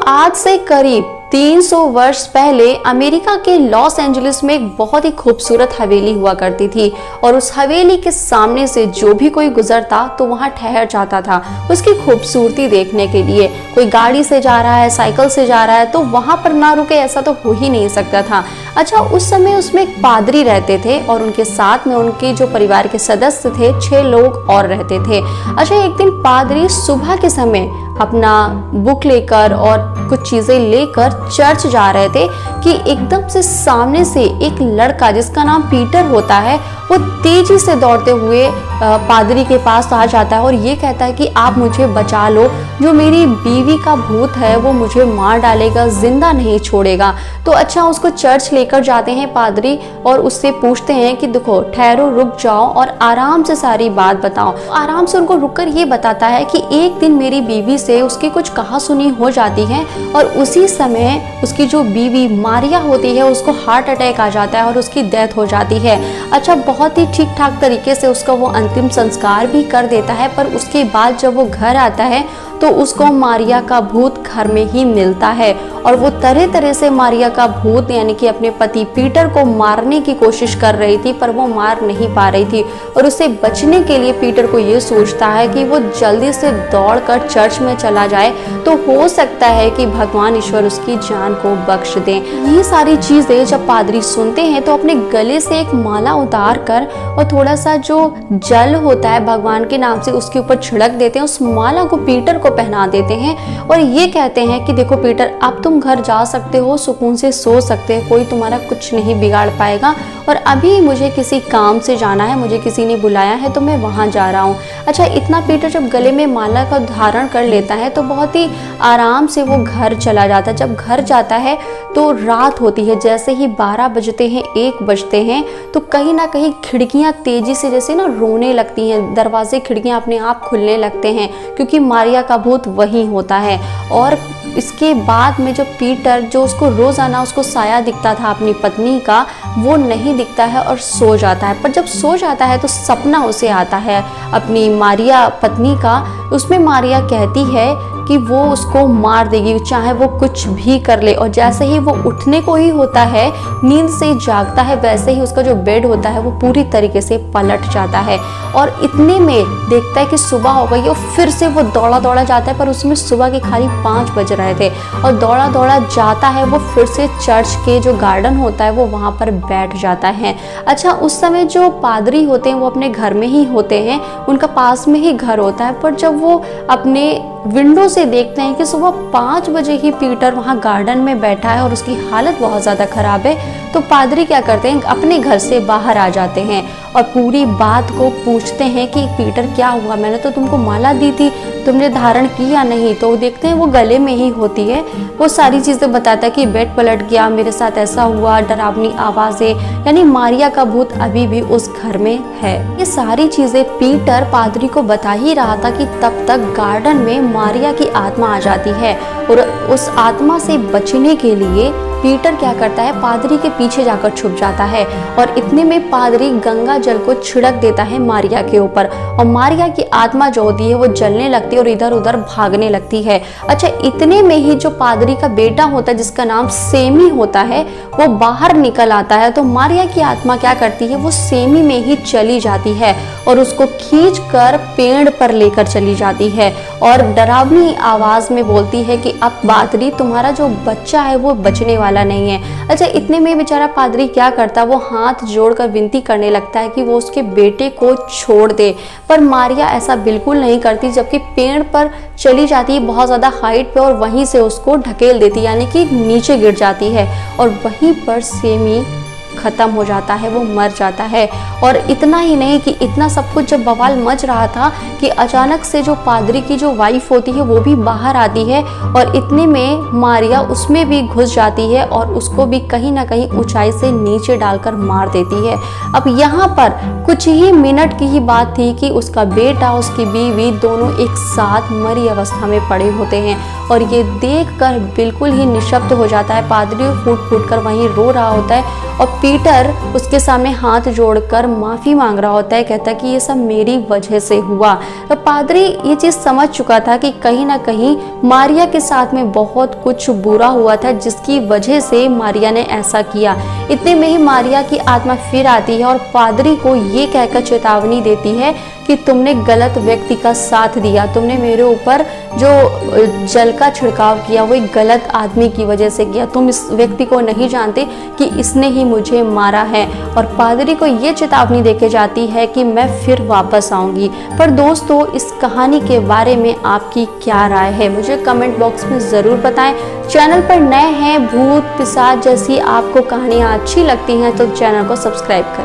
आज से करीब 300 वर्ष पहले अमेरिका के लॉस एंजलिस में एक बहुत ही खूबसूरत हवेली हुआ करती थी और उस हवेली के सामने से जो भी कोई गुजरता तो वहां ठहर जाता था उसकी खूबसूरती देखने के लिए। कोई गाड़ी से जा रहा है, साइकिल से जा रहा है तो वहां पर ना रुके, ऐसा तो हो ही नहीं सकता था। अच्छा, उस समय उसमें एक पादरी रहते थे और उनके साथ में उनके जो परिवार के सदस्य थे 6 लोग और रहते थे। अच्छा, एक दिन पादरी सुबह के समय अपना बुक लेकर और कुछ चीजें लेकर चर्च जा रहे थे कि एकदम से सामने से एक लड़का जिसका नाम पीटर होता है वो तेजी से दौड़ते हुए पादरी के पास आ जाता है और ये कहता है कि आप मुझे बचा लो, जो मेरी बीवी का भूत है वो मुझे मार डालेगा, जिंदा नहीं छोड़ेगा। तो अच्छा, उसको चर्च लेकर जाते हैं पादरी और उससे पूछते हैं कि देखो ठहरो, रुक जाओ और आराम से सारी बात बताओ। आराम से उनको रुककर ये बताता है कि एक दिन मेरी बीवी से उसकी कुछ कहासुनी हो जाती है और उसी समय उसकी जो बीवी मारिया होती है उसको हार्ट अटैक आ जाता है और उसकी डेथ हो जाती है। अच्छा, बहुत ही ठीक ठाक तरीके से उसका वो अंतिम संस्कार भी कर देता है, पर उसके बाद जब वो घर आता है तो उसको मारिया का भूत घर में ही मिलता है और वो तरह तरह से मारिया का भूत यानी कि अपने पति पीटर को मारने की कोशिश कर रही थी, पर वो मार नहीं पा रही थी और उससे बचने के लिए पीटर को ये सोचता है कि वो जल्दी से दौड़कर चर्च में चला जाए तो हो सकता है कि भगवान ईश्वर उसकी जान को बख्श दें। ये सारी चीजें जब पादरी सुनते हैं तो अपने गले से एक माला उतार कर और थोड़ा सा जो जल होता है भगवान के नाम से उसके ऊपर छिड़क देते हैं। उस माला को पीटर को पहना देते हैं और ये कहते हैं कि देखो पीटर, अब तुम घर जा सकते हो, सुकून से सो सकते हो, कोई तुम्हारा कुछ नहीं बिगाड़ पाएगा और अभी मुझे किसी काम से जाना है, मुझे किसी ने बुलाया है तो मैं वहां जा रहा हूँ। अच्छा, इतना पीटर जब गले में माला का धारण कर लेता है तो बहुत ही आराम से वो घर चला जाता है। जब घर जाता है तो रात होती है, जैसे ही 12 बजते हैं, 1 बजते हैं तो कहीं ना कहीं खिड़कियां तेजी से जैसे ना रोने लगती हैं, दरवाजे खिड़कियां अपने आप खुलने लगते हैं क्योंकि मारिया का भूत वही होता है। और इसके बाद में जो पीटर, जो उसको रोजाना उसको साया दिखता था अपनी पत्नी का, वो नहीं दिखता है और सो जाता है। पर जब सो जाता है तो सपना उसे आता है अपनी मारिया पत्नी का। उसमें मारिया कहती है कि वो उसको मार देगी चाहे वो कुछ भी कर ले। और जैसे ही वो उठने को ही होता है, नींद से जागता है, वैसे ही उसका जो बेड होता है वो पूरी तरीके से पलट जाता है और इतने में देखता है कि सुबह हो गई और फिर से वो दौड़ा दौड़ा जाता है, पर उसमें सुबह के खाली 5 बज रहे थे और दौड़ा दौड़ा जाता है वो फिर से चर्च के जो गार्डन होता है वो वहाँ पर बैठ जाता है। अच्छा, उस समय जो पादरी होते हैं वो अपने घर में ही होते हैं, उनका पास में ही घर होता है, पर जब वो अपने विंडो से देखते हैं कि सुबह 5 बजे ही पीटर वहाँ गार्डन में बैठा है और उसकी हालत बहुत ज़्यादा ख़राब है, तो पादरी क्या करते हैं, अपने घर से बाहर आ जाते हैं और पूरी बात को पूछते हैं कि पीटर क्या हुआ, मैंने तो तुमको माला दी थी, तुमने धारण की या नहीं। तो देखते हैं वो गले में ही होती है। वो सारी चीज़ें बताता है कि बेड पलट गया, मेरे साथ ऐसा हुआ, डरावनी आवाज़ें, यानी मारिया का भूत अभी भी उस घर में है। ये सारी चीज़ें पीटर पादरी को बता ही रहा था कि तब तक गार्डन में मारिया की आत्मा आ जाती है और उस आत्मा से बचने के लिए पीटर क्या करता है, पादरी के पीछे जाकर छुप जाता है और इतने में पादरी गंगा जल को छिड़क देता है मारिया के ऊपर और मारिया की आत्मा जो होती है वो जलने लगती है और इधर उधर भागने लगती है। अच्छा, इतने में ही जो पादरी का बेटा होता है जिसका नाम सेमी होता है वो बाहर निकल आता है। तो मारिया की आत्मा क्या करती है, वो सेमी में ही चली जाती है और उसको खींच कर पेड़ पर लेकर चली जाती है और डरावनी आवाज में बोलती है कि अब पादरी, तुम्हारा जो बच्चा है वो बचने वाला नहीं है। अच्छा, इतने में बेचारा पादरी क्या करता, वो हाथ जोड़कर विनती करने लगता है कि वो उसके बेटे को छोड़ दे, पर मारिया ऐसा बिल्कुल नहीं करती, जबकि पेड़ पर चली जाती है बहुत ज़्यादा हाइट पे और वहीं से उसको ढकेल देती, यानी कि नीचे गिर जाती है और वहीं पर सेमी खत्म हो जाता है, वो मर जाता है। और इतना ही नहीं कि इतना सब कुछ जब बवाल मच रहा था कि अचानक से जो पादरी की जो वाइफ होती है वो भी बाहर आती है और इतने में मारिया उसमें भी घुस जाती है और उसको भी कहीं ना कहीं ऊंचाई से नीचे डालकर मार देती है। अब यहाँ पर कुछ ही मिनट की ही बात थी कि उसका बेटा, उसकी बीवी दोनों एक साथ मरी अवस्था में पड़े होते हैं और ये देखकर बिल्कुल ही निशब्द हो जाता है। पादरी फूट फूट कर वहीं रो रहा होता है और पीटर उसके सामने हाथ जोड़कर माफी मांग रहा होता है, कहता है कि ये सब मेरी वजह से हुआ। तो पादरी ये चीज समझ चुका था कि कहीं ना कहीं मारिया के साथ में बहुत कुछ बुरा हुआ था, जिसकी वजह से मारिया ने ऐसा किया। इतने में ही मारिया की आत्मा फिर आती है और पादरी को ये कहकर चेतावनी देती है कि तुमने गलत व्यक्ति का साथ दिया, तुमने मेरे ऊपर जो जल का छिड़काव किया वो एक गलत आदमी की वजह से किया, तुम इस व्यक्ति को नहीं जानते कि इसने ही मुझे मारा है। और पादरी को ये चेतावनी देके जाती है कि मैं फिर वापस आऊंगी। पर दोस्तों, इस कहानी के बारे में आपकी क्या राय है, मुझे कमेंट बॉक्स में ज़रूर बताएं। चैनल पर नए हैं, भूत पिशाच जैसी आपको कहानियाँ अच्छी लगती हैं तो चैनल को सब्सक्राइब करें।